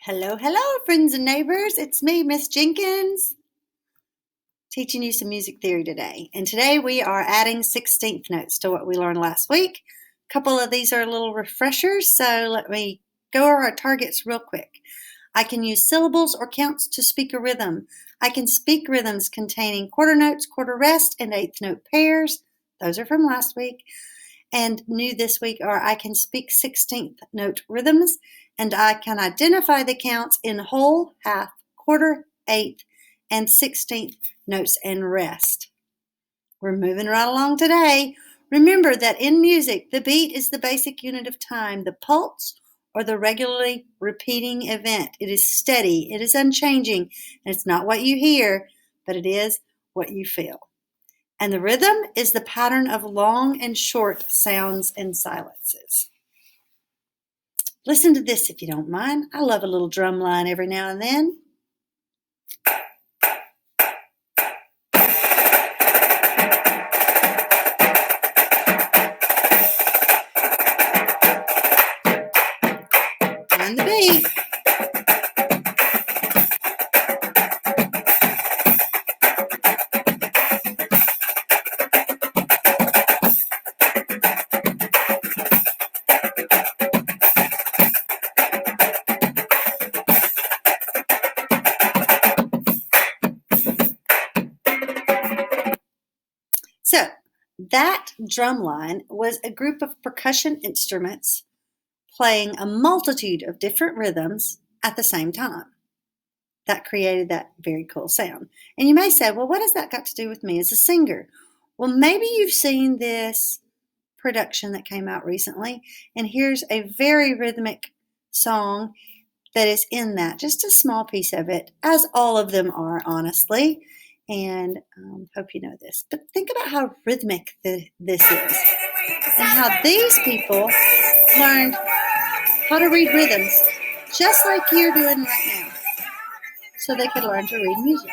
Hello, hello, friends and neighbors. It's me, Miss Jenkins, teaching you some music theory today. And today we are adding 16th notes to what we learned last week. A couple of these are little refreshers, so let me go over our targets real quick. I can use syllables or counts to speak a rhythm. I can speak rhythms containing quarter notes, quarter rest, and eighth note pairs. Those are from last week. And new this week are I can speak 16th note rhythms, and I can identify the counts in whole, half, quarter, eighth, and 16th notes and rest. We're moving right along today. Remember that in music, the beat is the basic unit of time, the pulse or the regularly repeating event. It is steady, it is unchanging, and it's not what you hear, but it is what you feel. And the rhythm is the pattern of long and short sounds and silences. Listen to this if you don't mind. I love a little drum line every now and then. And the beat. So that drum line was a group of percussion instruments playing a multitude of different rhythms at the same time. That created that very cool sound. And you may say, well, what has that got to do with me as a singer? Well, maybe you've seen this production that came out recently, and here's a very rhythmic song that is in that, just a small piece of it, as all of them are, honestly. And hope you know this. But think about how rhythmic this is, and how these people learned how to read rhythms, just like you're doing right now, so they could learn to read music.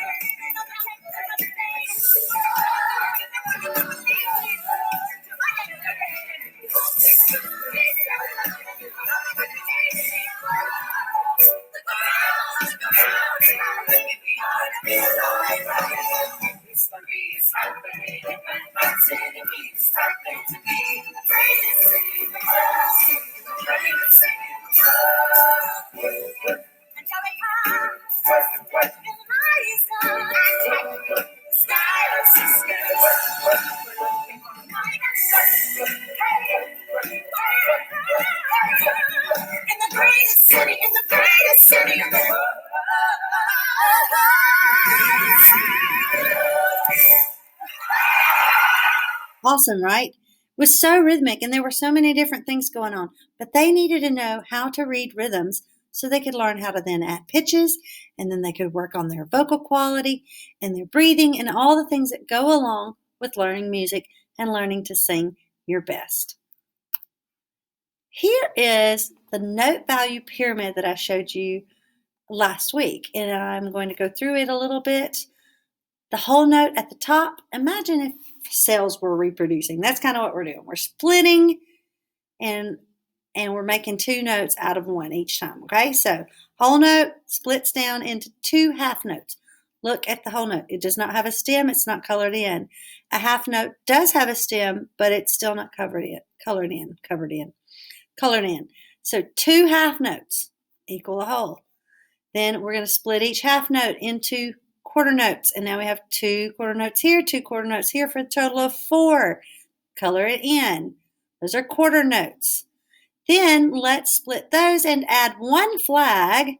Awesome, right? It was so rhythmic, and there were so many different things going on, but they needed to know how to read rhythms so they could learn how to then add pitches, and then they could work on their vocal quality and their breathing and all the things that go along with learning music and learning to sing your best. Here is the note value pyramid that I showed you last week, and I'm going to go through it a little bit. The whole note at the top, imagine if cells were reproducing. That's kind of what we're doing. We're splitting and we're making two notes out of one each time, okay? So whole note splits down into two half notes. Look at the whole note. It does not have a stem. It's not colored in. A half note does have a stem, but it's still not colored in. So two half notes equal a whole. Then we're going to split each half note into quarter notes, and now we have two quarter notes here, two quarter notes here, for a total of 4. Color it in. Those are quarter notes. Then let's split those and add one flag,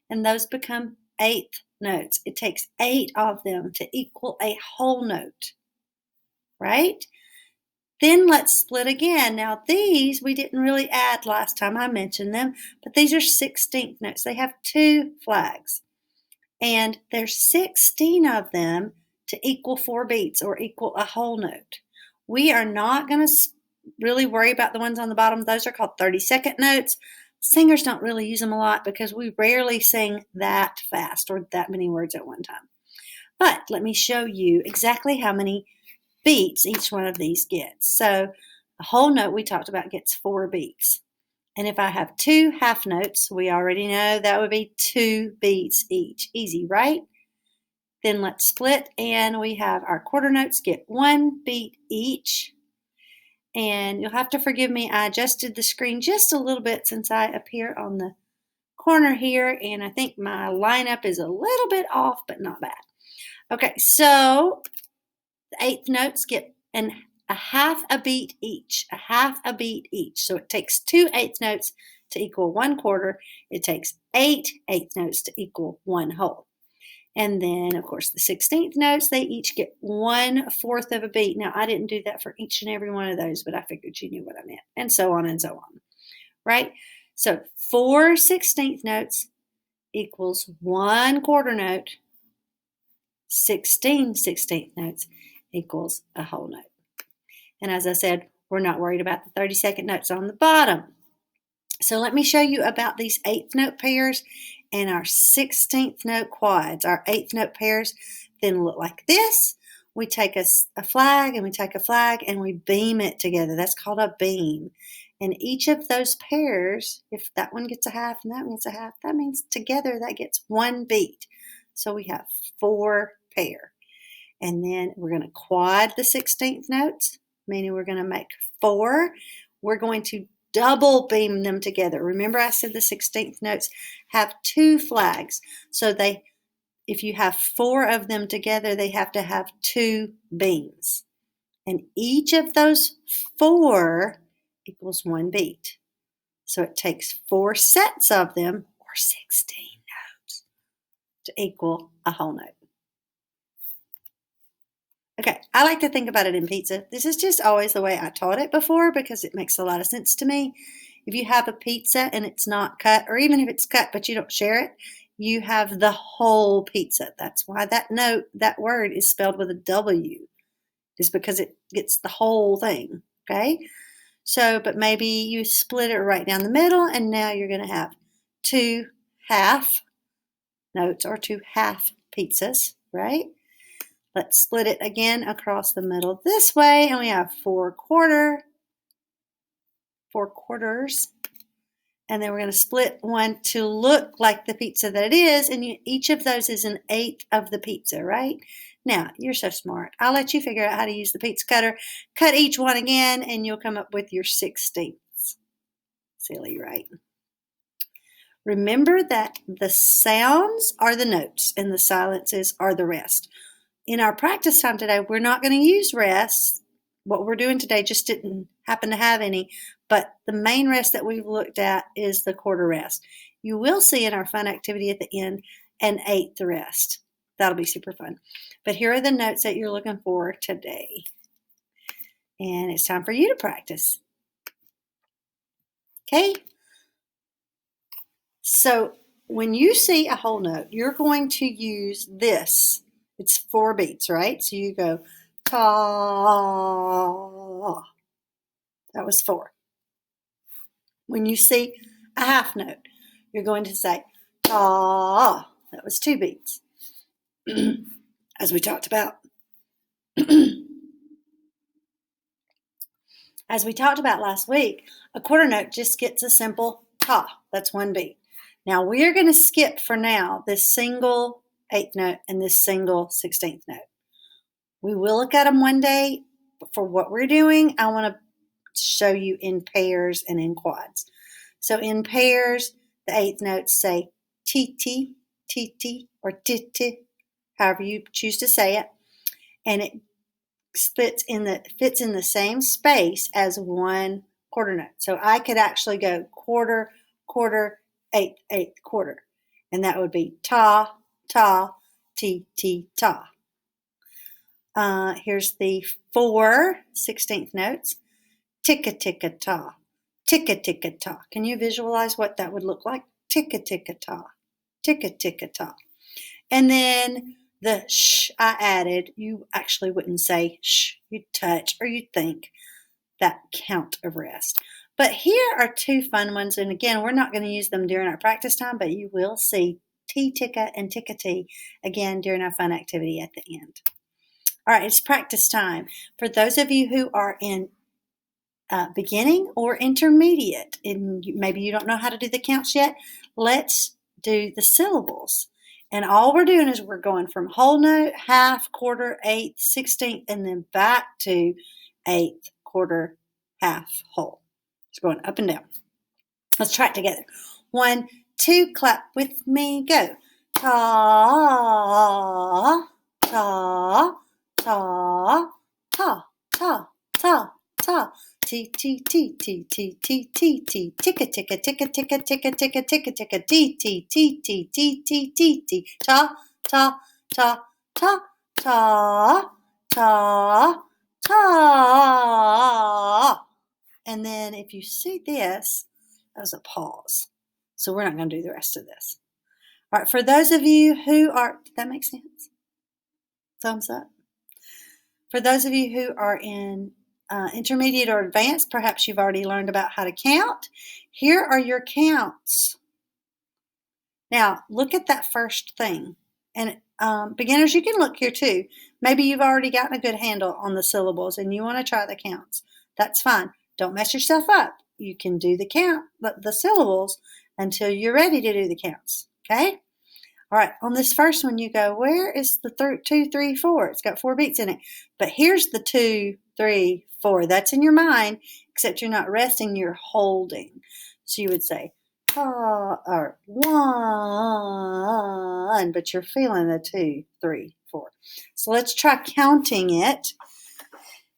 and those become eighth notes. It takes 8 of them to equal a whole note, right? Then let's split again. Now these we didn't really add last time I mentioned them, but these are 16th notes. They have 2 flags. And there's 16 of them to equal 4 beats or equal a whole note. We are not going to really worry about the ones on the bottom. Those are called 30-second notes. Singers don't really use them a lot because we rarely sing that fast or that many words at one time. But let me show you exactly how many beats each one of these gets. So the whole note we talked about gets 4 beats. And if I have 2 half notes, we already know that would be 2 beats each. Easy, right? Then let's split, and we have our quarter notes get 1 beat each. And you'll have to forgive me, I adjusted the screen just a little bit since I appear on the corner here, and I think my lineup is a little bit off, but not bad. Okay, so the eighth notes get a half a beat each, a half a beat each. So it takes 2 eighth notes to equal 1 quarter. It takes 8 eighth notes to equal 1 whole. And then, of course, the 16th notes, they each get 1/4 of a beat. Now, I didn't do that for each and every one of those, but I figured you knew what I meant, and so on and so on, right? So 4 16th notes equals 1 quarter note. 16 16th notes equals a whole note. And as I said, we're not worried about the 32nd notes on the bottom. So let me show you about these 8th note pairs and our 16th note quads. Our 8th note pairs then look like this. We take a flag and we take a flag and we beam it together. That's called a beam. And each of those pairs, if that one gets a half and that one gets a half, that means together that gets 1 beat. So we have 4 pair. And then we're going to quad the 16th notes, meaning we're going to make 4. We're going to double beam them together. Remember I said the 16th notes have 2 flags. So if you have 4 of them together, they have to have 2 beams. And each of those 4 equals 1 beat. So it takes 4 sets of them, or 16 notes, to equal a whole note. Okay, I like to think about it in pizza. This is just always the way I taught it before because it makes a lot of sense to me. If you have a pizza and it's not cut, or even if it's cut but you don't share it, you have the whole pizza. That's why that word is spelled with a W, is because it gets the whole thing, okay? So, but maybe you split it right down the middle and now you're going to have 2 half notes or 2 half pizzas, right? Let's split it again across the middle this way, and we have 4 quarters. And then we're going to split one to look like the pizza that it is, and each of those is an eighth of the pizza, right? Now, you're so smart. I'll let you figure out how to use the pizza cutter. Cut each one again, and you'll come up with your 16ths. Silly, right? Remember that the sounds are the notes, and the silences are the rest. In our practice time today, we're not going to use rest. What we're doing today just didn't happen to have any, but the main rest that we've looked at is the quarter rest. You will see in our fun activity at the end an 8th rest. That'll be super fun. But here are the notes that you're looking for today. And it's time for you to practice. Okay? So when you see a whole note, you're going to use this. It's 4 beats, right? So you go ta. That was 4. When you see a half note, you're going to say ta. That was 2 beats. As we talked about. As we talked about last week, a quarter note just gets a simple ta. That's 1 beat. Now we're going to skip for now this single 8th note and this single 16th note. We will look at them one day, but for what we're doing, I want to show you in pairs and in quads. So in pairs, the 8th notes say ti-ti, ti-ti, or ti-ti, however you choose to say it, and it fits in the same space as 1 quarter note. So I could actually go quarter, quarter, 8th, 8th, quarter, and that would be ta, ta, ti, ti, ta. Here's the 4 16th notes. Ticka, ticka, ta. Ticka, ticka, ta. Can you visualize what that would look like? Ticka, ticka, ta. Ticka, ticka, ta. And then the sh I added, you actually wouldn't say sh. You'd touch or you'd think that count of rest. But here are 2 fun ones. And again, we're not going to use them during our practice time, but you will see ticka and ticka ti again during our fun activity at the end. All right, it's practice time. For those of you who are in beginning or intermediate, and maybe you don't know how to do the counts yet, let's do the syllables. And all we're doing is we're going from whole note, half, quarter, eighth, 16th, and then back to eighth, quarter, half, whole. It's going up and down. Let's try it together. 1, 2, clap with me, go. Ta, ta, ta, ta, ta, ta, ta. T, T, T, T, T, T, T, T. Ticka, ticka, ticka, ticka, ticka, ticka, ticka, ticka. T, T, T, T, T, T, T, T. Ta, ta, ta, ta, ta, ta, ta. And then if you see this, as a pause. So we're not going to do the rest of this. All right, for those of you who are, did that make sense? Thumbs up. For those of you who are in intermediate or advanced, perhaps you've already learned about how to count. Here are your counts. Now, look at that first thing. And beginners, you can look here too. Maybe you've already gotten a good handle on the syllables and you want to try the counts. That's fine. Don't mess yourself up. You can do the count, the syllables, until you're ready to do the counts. Okay? All right, on this first one, you go, where is the 2, 3, 4? It's got 4 beats in it. But here's the 2, 3, 4. That's in your mind, except you're not resting, you're holding. So you would say, or 1, but you're feeling the 2, 3, 4. So let's try counting it.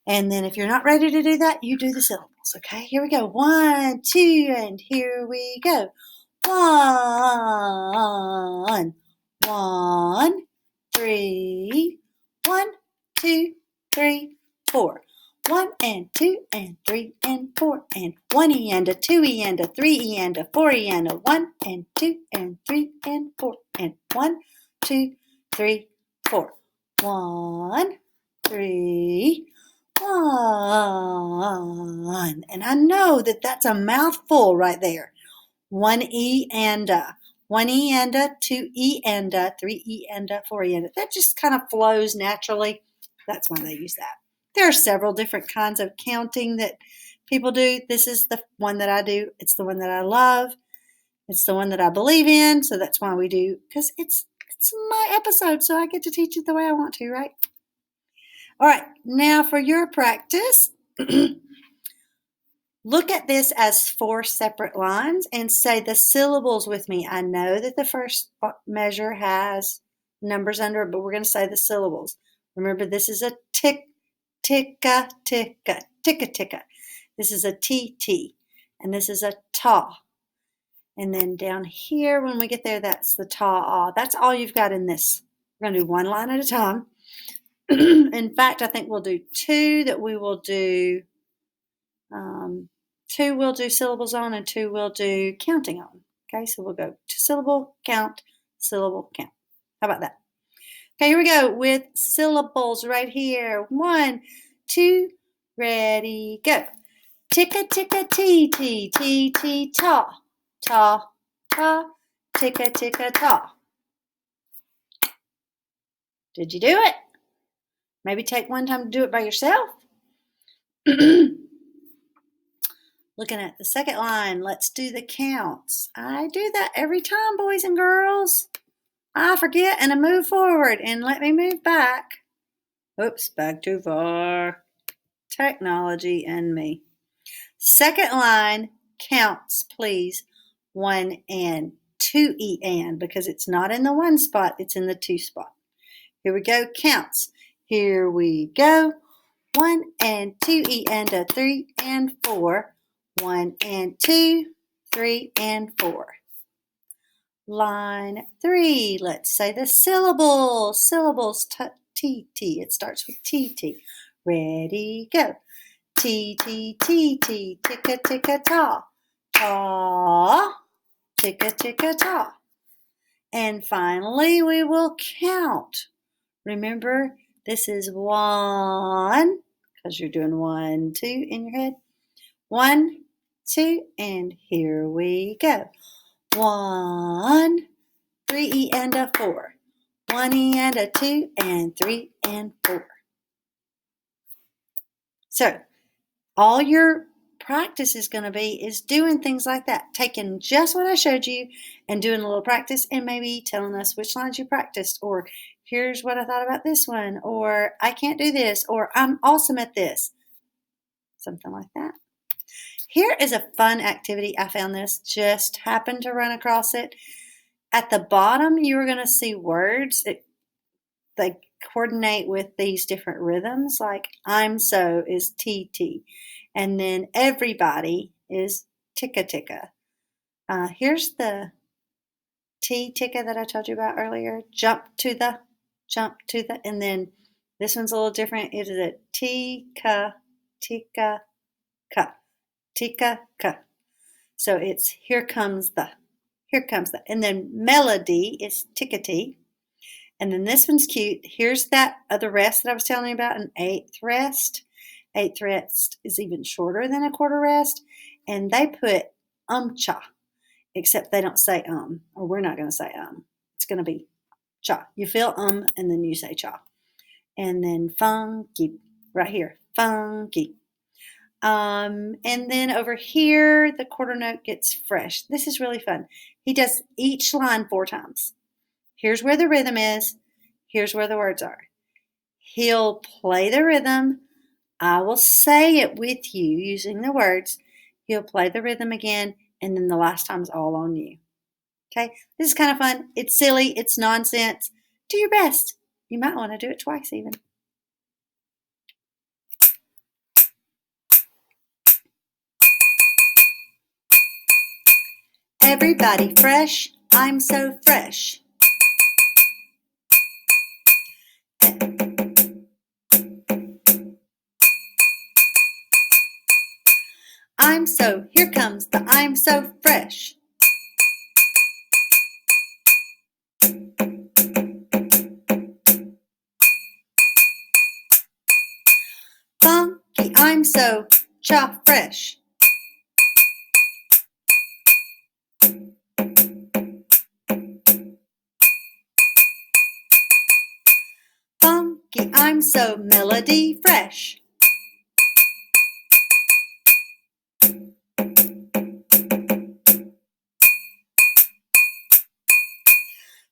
And then if you're not ready to do that, you do the syllables. Okay, here we go. 1, 2, and here we go. 1, 1, 3, 1, 2, 3, 4. 1 and 2 and 3 and 4 and 1 and a 2 and a 3 and a 4 and a 1 and 2 and 3 and 4 and 1, 2, 3, 4. 1, 3, 1. And I know that that's a mouthful right there. 1 E and a. 1 E and a, 2 E and a, 3 E and a, 4 E and a. That just kind of flows naturally. That's why they use that. There are several different kinds of counting that people do. This is the one that I do. It's the one that I love. It's the one that I believe in. So that's why we do, because it's my episode, so I get to teach it the way I want to, right? All right, now for your practice, look at this as 4 separate lines and say the syllables with me. I know that the first measure has numbers under it, but we're going to say the syllables. Remember, this is a tick, ticka, ticka, ticka, ticka. This is a T, and this is a ta. And then down here, when we get there, that's the ta. That's all you've got in this. We're going to do one line at a time. In fact, I think we'll do 2 that we will do, 2 we'll do syllables on and 2 we'll do counting on. Okay, so we'll go to syllable, count, syllable, count. How about that? Okay, here we go with syllables right here. 1, 2, ready, go. Ticka, ticka, tee, tee, tee, tee, ta, ta, ta, ticka, ticka, ta. Did you do it? Maybe take one time to do it by yourself. Looking at the second line, let's do the counts. I do that every time, boys and girls. I forget and I move forward and let me move back. Oops, back too far. Technology and me. Second line, counts, please. 1 and 2 E and, because it's not in the 1 spot, it's in the 2 spot. Here we go, counts. Here we go. 1 and 2 E and a 3 and 4. 1 and 2, 3 and 4. Line 3, let's say the syllables. Syllables, T. It starts with T. Ready, go. T, ticka, ticka, ta. Ta, ticka, ticka, ta. And finally, we will count. Remember, this is 1, because you're doing 1, 2 in your head. 1, 2, and here we go. 1, 3 E and a 4. 1 E and a 2 and 3 and 4. So, all your practice is going to be is doing things like that, taking just what I showed you and doing a little practice and maybe telling us which lines you practiced, or here's what I thought about this one, or I can't do this, or I'm awesome at this. Something like that. Here is a fun activity. I found this, just happened to run across it. At the bottom, you are going to see words that they coordinate with these different rhythms, like I'm so is TT, and then everybody is ticka ticka. Here's the T ticka that I told you about earlier. Jump to the, and then this one's a little different. It is a tika, tika, ka, tika, ka. So it's here comes the, and then melody is tickety. And then this one's cute. Here's that other rest that I was telling you about, an eighth rest. Eighth rest is even shorter than a quarter rest. And they put cha, except they don't say or we're not going to say It's going to be cha. You feel and then you say cha. And then funky, right here, funky. And then over here, the quarter note gets fresh. This is really fun. He does each line 4 times. Here's where the rhythm is. Here's where the words are. He'll play the rhythm. I will say it with you using the words. He'll play the rhythm again, and then the last time's all on you. Okay? This is kind of fun. It's silly. It's nonsense. Do your best. You might want to do it twice even. Everybody fresh. I'm so fresh. Here comes the I'm so fresh. Funky, I'm so fresh. Funky, I'm so melody fresh.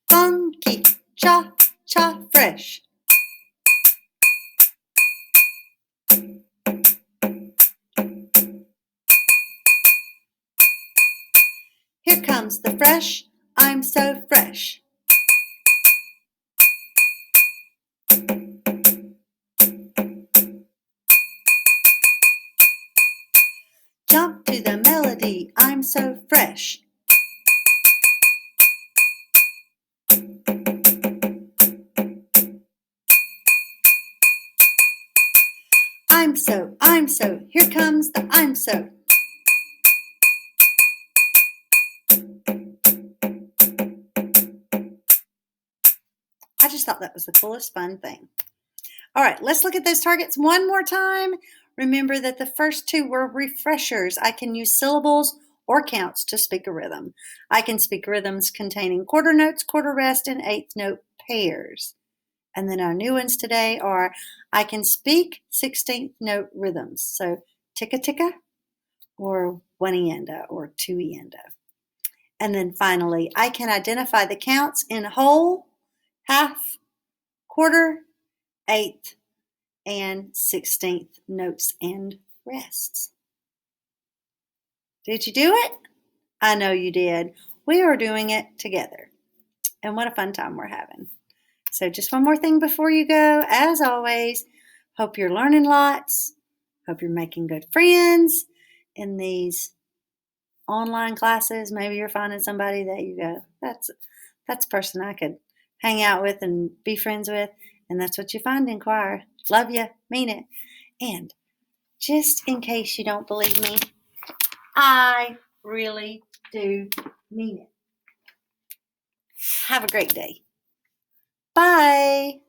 Funky, cha fresh. Here comes the fresh, I'm so fresh. Jump to the melody, I'm so fresh. I'm so, here comes the I'm so. I just thought that was the coolest fun thing. All right, let's look at those targets one more time. Remember that the first 2 were refreshers. I can use syllables or counts to speak a rhythm. I can speak rhythms containing quarter notes, quarter rest, and eighth note pairs. And then our new ones today are I can speak 16th note rhythms. So ticka ticka or one-ienda or two-ienda. And then finally, I can identify the counts in whole, half, quarter, eighth, and 16th notes and rests. Did you do it? I know you did. We are doing it together. And what a fun time we're having. So just one more thing before you go. As always, hope you're learning lots. Hope you're making good friends in these online classes. Maybe you're finding somebody that you go, that's a person I could hang out with and be friends with. And that's what you find in choir. Love you. Mean it. And just in case you don't believe me, I really do mean it. Have a great day. Bye.